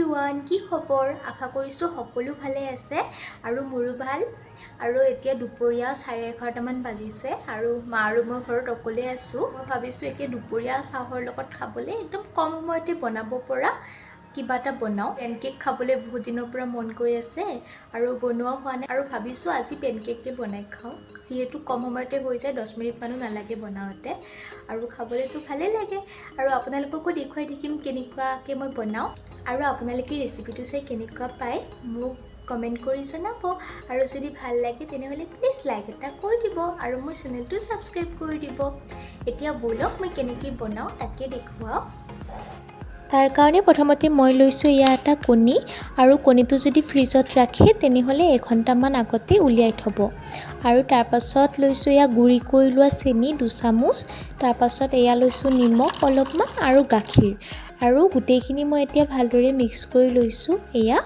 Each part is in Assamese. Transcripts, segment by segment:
everyone, কি খবৰ? আশা কৰিছো সকলো ভালে আছে আৰু মোৰো ভাল। আৰু এতিয়া দুপৰীয়া 11:30 মান বাজিছে আৰু মা আৰু মই ঘৰত অকলে আছো। মই ভাবিছো এতিয়া দুপৰীয়া চাহৰ লগত খাবলৈ একদম কম সময়তে বনাব পৰা কিবা এটা বনাও। পেনকেক খাবলৈ বহুত দিনৰ পৰা মন গৈ আছে আৰু বনোৱা হোৱা নাই আৰু ভাবিছো আজি পেনকেককে বনাই খাওঁ। যেহেতু কম সময়তে হৈ যায়, 10 মিনিট মানো নালাগে বনাওতে আৰু খাবলৈতো ভালে লাগে। আৰু আপোনালোককো দেখুৱাই থাকিম কেনেকুৱাকৈ মই বনাওঁ আৰু আপোনালোকে ৰেচিপিটো চাই কেনেকুৱা পায় মোক কমেণ্ট কৰি জনাব। আৰু যদি ভাল লাগে তেনেহ'লে প্লিজ লাইক এটা কৰি দিব আৰু মোৰ চেনেলটো ছাবস্ক্ৰাইব কৰি দিব। এতিয়া বলক মই কেনেকৈ বনাওঁ তাকে দেখুৱাওঁ। তাৰ কাৰণে প্ৰথমতে মই লৈছোঁ এয়া এটা কণী আৰু কণীটো যদি ফ্ৰিজত ৰাখে তেনেহ'লে 1 ঘণ্টামান আগতে উলিয়াই থ'ব। আৰু তাৰপাছত লৈছোঁ এয়া গুড়ি কৰি লোৱা চেনি 2 চামুচ, তাৰপাছত এয়া লৈছোঁ নিমখ অলপমান আৰু গাখীৰ আৰু গোটেইখিনি মই এতিয়া ভালদৰে মিক্স কৰি লৈছোঁ এয়া।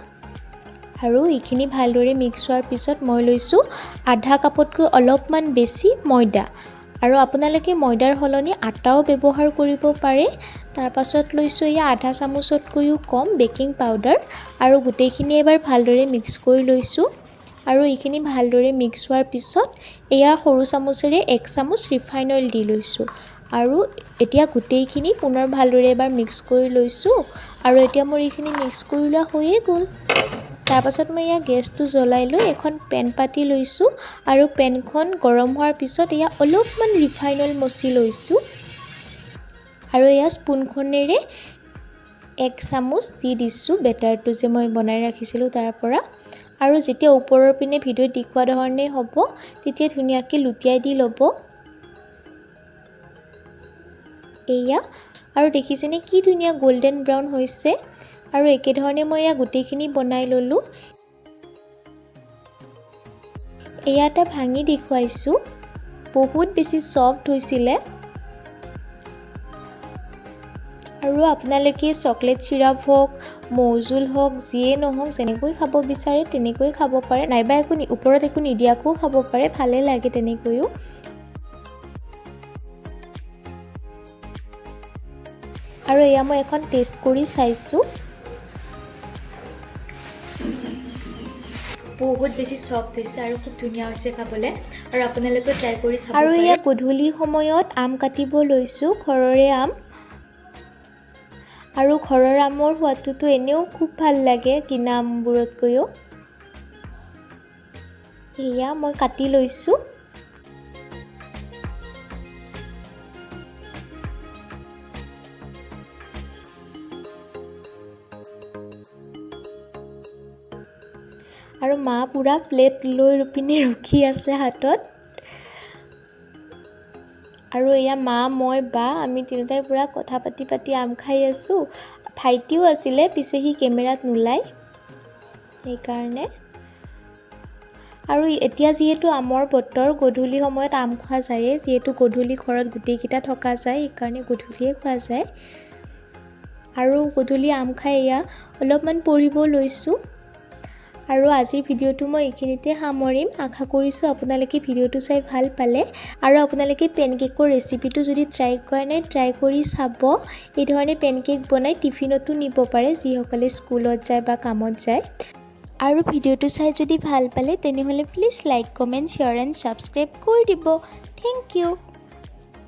আৰু এইখিনি ভালদৰে মিক্স হোৱাৰ পিছত মই লৈছোঁ আধা কাপতকৈ অলপমান বেছি ময়দা আৰু আপোনালোকে ময়দাৰ সলনি আটাও ব্যৱহাৰ কৰিব পাৰে। তাৰপাছত লৈছোঁ এয়া আধা চামুচতকৈও কম বেকিং পাউডাৰ আৰু গোটেইখিনি এবাৰ ভালদৰে মিক্স কৰি লৈছোঁ। আৰু এইখিনি ভালদৰে মিক্স হোৱাৰ পিছত এয়া সৰু চামুচেৰে 1 চামুচ ৰিফাইন অইল দি লৈছোঁ আৰু এতিয়া গোটেইখিনি পুনৰ ভালদৰে এবাৰ মিক্স কৰি লৈছোঁ আৰু এতিয়া মোৰ এইখিনি মিক্স কৰি লোৱা হৈয়ে গ'ল। তাৰপাছত মই এয়া গেছটো জ্বলাই লৈ এখন পেন পাতি লৈছোঁ আৰু পেনখন গৰম হোৱাৰ পিছত এয়া অলপমান ৰিফাইন অইল মচি লৈছোঁ আৰু এয়া স্পুনখনেৰে 1 চামুচ দি দিছোঁ বেটাৰটো যে মই বনাই ৰাখিছিলোঁ তাৰ পৰা। আৰু যেতিয়া ওপৰৰ পিনে ভিডিঅ'ত দেখুওৱা ধৰণে হ'ব তেতিয়া ধুনীয়াকৈ লুটিয়াই দি ল'ব এয়া। আৰু দেখিছেনে কি ধুনীয়া গোল্ডেন ব্ৰাউন হৈছে। আৰু একেধৰণে মই এয়া গোটেইখিনি বনাই ল'লোঁ। এয়া এটা ভাঙি দেখুৱাইছোঁ, বহুত বেছি ছফ্ট হৈছিলে। আৰু আপোনালোকে চকলেট চিৰাপ হওক মৌজোল হওক যিয়ে নহওক যেনেকৈ খাব বিচাৰে তেনেকৈ খাব পাৰে, নাইবা ওপৰত একো নিদিয়াকৈও খাব পাৰে, ভালে লাগে তেনেকৈও। আৰু এয়া মই এখন টেষ্ট কৰি চাইছোঁ, বহুত বেছি ছফ্ট হৈছে আৰু খুব ধুনীয়া হৈছে খাবলৈ আৰু আপোনালোকে ট্ৰাই কৰি চাব পাৰে। আৰু এয়া গধূলি সময়ত আম কাটিব লৈছোঁ, ঘৰৰে আম। আৰু ঘৰৰ আমৰ সোৱাদটোতো এনেও খুব ভাল লাগে কিনা আমবোৰতকৈও। এয়া মই কাটি লৈছোঁ। আৰু মা পুৰা প্লেট লৈ পিনে ৰখি আছে হাতত। আৰু এয়া মা মই বা আমি তিনিটাই পুৰা কথা পাতি আম খাই আছোঁ। ভাইটিও আছিলে, পিছে সি কেমেৰাত নোলায় সেইকাৰণে। আৰু এতিয়া যিহেতু আমৰ বতৰ, গধূলি সময়ত আম খোৱা যায়েই, যিহেতু গধূলি ঘৰত গোটেইকেইটা থকা যায় সেইকাৰণে গধূলিয়ে খোৱা যায়। আৰু গধূলি আম খাই এয়া অলপমান পঢ়িব লৈছোঁ। আৰু আজিৰ ভিডিঅ'টো মই এইখিনিতে সামৰিম। আশা কৰিছোঁ আপোনালোকে ভিডিঅ'টো চাই ভাল পালে আৰু আপোনালোকে পেনকেকৰ ৰেচিপিটো যদি ট্ৰাই কৰা নাই ট্ৰাই কৰি চাব। এই ধৰণে পেনকেক বনাই টিফিনতো নিব পাৰে যিসকলে স্কুলত যায় বা কামত যায়। আৰু ভিডিঅ'টো চাই যদি ভাল পালে তেনেহ'লে please like comment share and subscribe কৰি দিব। Thank U.